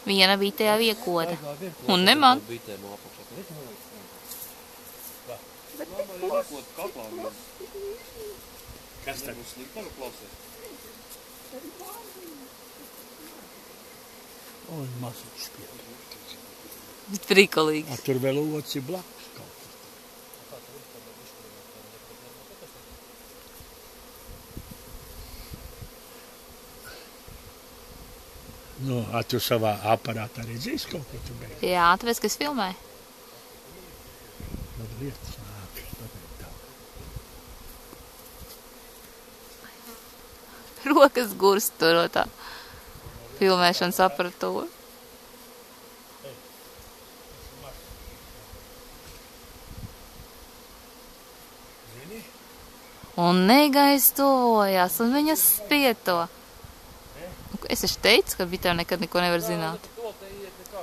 Viena bija tajā viekoda. Un ne man. Kas tad? Oi, mazuļs pie. Prikolīgs. Tur vēl oci blakus kaut kas. Nu, tu savā aparātā redzēsi kaut ko tu beidz? Jā, tāpēc, ka es filmēju. Man lietas nāk, tā. Rokas gurst tur no tā filmēšanas aparatūra. Un negaiss tuvojās, un viņas spieto. Es taču teicu, ka bitēm nekad neko nevar zināt.